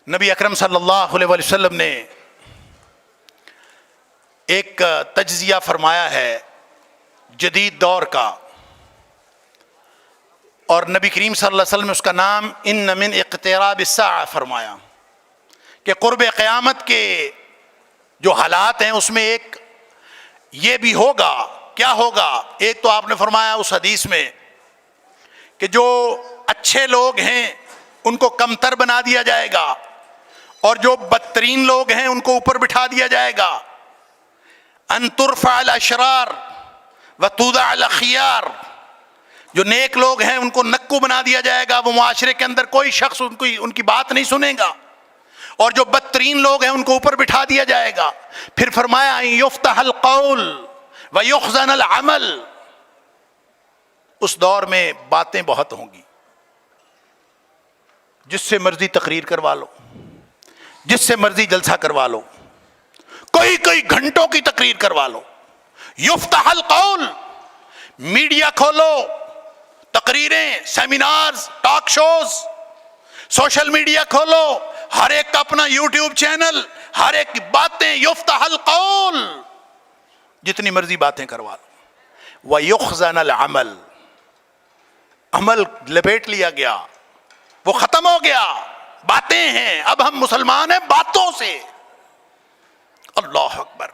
نبی اکرم صلی اللہ علیہ وسلم نے ایک تجزیہ فرمایا ہے جدید دور کا، اور نبی کریم صلی اللہ علیہ وسلم نے اس کا نام ان من اقتراب الساعہ فرمایا کہ قرب قیامت کے جو حالات ہیں اس میں ایک یہ بھی ہوگا۔ کیا ہوگا؟ ایک تو آپ نے فرمایا اس حدیث میں کہ جو اچھے لوگ ہیں ان کو کمتر بنا دیا جائے گا، اور جو بدترین لوگ ہیں ان کو اوپر بٹھا دیا جائے گا۔ ان ترفع الاشرار وتوضع الاخیار، جو نیک لوگ ہیں ان کو نکو بنا دیا جائے گا، وہ معاشرے کے اندر کوئی شخص ان کی بات نہیں سنے گا، اور جو بدترین لوگ ہیں ان کو اوپر بٹھا دیا جائے گا۔ پھر فرمایا ان یفتح القول ویخزن العمل، اس دور میں باتیں بہت ہوں گی، جس سے مرضی تقریر کروا لو، جس سے مرضی جلسہ کروا لو، کوئی گھنٹوں کی تقریر کروا لو۔ یفتح القول، میڈیا کھولو، تقریریں، seminars, talk shows, social media کھولو، ہر ایک کا اپنا یوٹیوب چینل، ہر ایک کی باتیں۔ یفتح القول، جتنی مرضی باتیں کروا لو۔ وَيُخْزَنَ الْعَمَلِ، عمل لپیٹ لیا گیا، وہ ختم ہو گیا، باتیں ہیں۔ اب ہم مسلمان ہیں باتوں سے۔ اللہ اکبر۔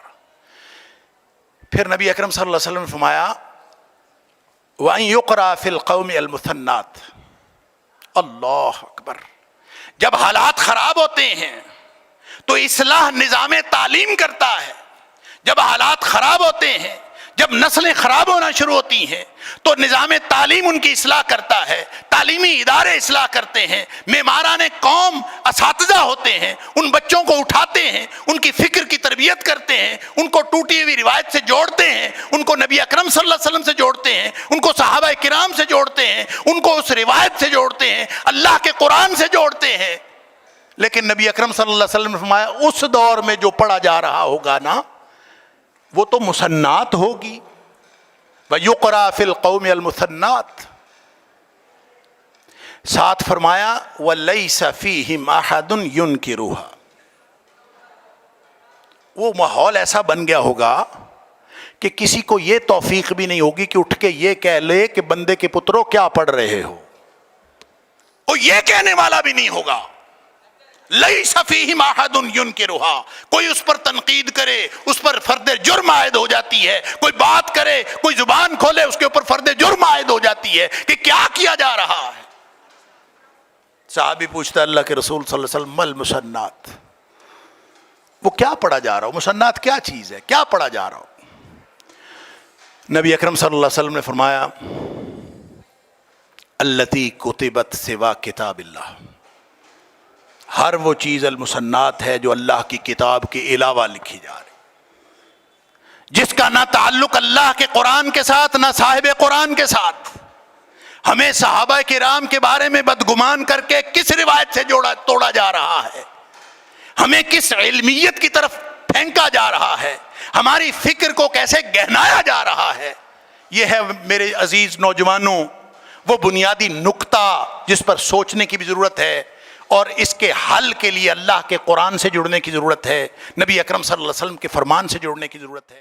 پھر نبی اکرم صلی اللہ علیہ وسلم نے فرمایا وَأَن يُقْرَأَ فِي الْقَوْمِ الْمُثَنَّاتِ۔ اللہ اکبر۔ جب حالات خراب ہوتے ہیں تو اصلاح نظام تعلیم کرتا ہے۔ جب حالات خراب ہوتے ہیں، جب نسلیں خراب ہونا شروع ہوتی ہیں تو نظام تعلیم ان کی اصلاح کرتا ہے، تعلیمی ادارے اصلاح کرتے ہیں، معماران قوم اساتذہ ہوتے ہیں، ان بچوں کو اٹھاتے ہیں، ان کی فکر کی تربیت کرتے ہیں، ان کو ٹوٹی ہوئی روایت سے جوڑتے ہیں، ان کو نبی اکرم صلی اللہ علیہ وسلم سے جوڑتے ہیں، ان کو صحابہ کرام سے جوڑتے ہیں، ان کو اس روایت سے جوڑتے ہیں، اللہ کے قرآن سے جوڑتے ہیں۔ لیکن نبی اکرم صلی اللہ علیہ وسلم نے فرمایا اس دور میں جو پڑھا جا رہا ہوگا نا وہ تو مسنات ہوگی۔ وَيُقْرَأَ فِي الْقَوْمِ الْمُثَنَّاتِ، ساتھ فرمایا وَلَيْسَ فِيهِمْ أَحَدٌ يُنْكِرُهَا، وہ ماحول ایسا بن گیا ہوگا کہ کسی کو یہ توفیق بھی نہیں ہوگی کہ اٹھ کے یہ کہہ لے کہ بندے کے پتروں کیا پڑھ رہے ہو، وہ یہ کہنے والا بھی نہیں ہوگا۔ لَيْسَ فِيهِمْ أَحَدٌ يُنْكِرُهَا، کوئی اس پر تنقید کرے اس پر فرد جرم عائد ہو جاتی ہے، کوئی بات کرے، کوئی زبان کھولے اس کے اوپر فرد جرم عائد ہو جاتی ہے کہ کیا کیا جا رہا ہے۔ صحابی پوچھتا ہے اللہ کے رسول صلی اللہ علیہ وسلم مل مسنات، وہ کیا پڑھا جا رہا ہو، مسنات کیا چیز ہے، کیا پڑھا جا رہا ہو؟ نبی اکرم صلی اللہ علیہ وسلم نے فرمایا التی کتبت سوا کتاب اللہ، ہر وہ چیز المسنات ہے جو اللہ کی کتاب کے علاوہ لکھی جا رہی، جس کا نہ تعلق اللہ کے قرآن کے ساتھ نہ صاحب قرآن کے ساتھ۔ ہمیں صحابہ کرام کے بارے میں بدگمان کر کے کس روایت سے توڑا جا رہا ہے، ہمیں کس علمیت کی طرف پھینکا جا رہا ہے، ہماری فکر کو کیسے گہنایا جا رہا ہے، یہ ہے میرے عزیز نوجوانوں وہ بنیادی نقطہ جس پر سوچنے کی بھی ضرورت ہے، اور اس کے حل کے لیے اللہ کے قرآن سے جڑنے کی ضرورت ہے، نبی اکرم صلی اللہ علیہ وسلم کے فرمان سے جڑنے کی ضرورت ہے۔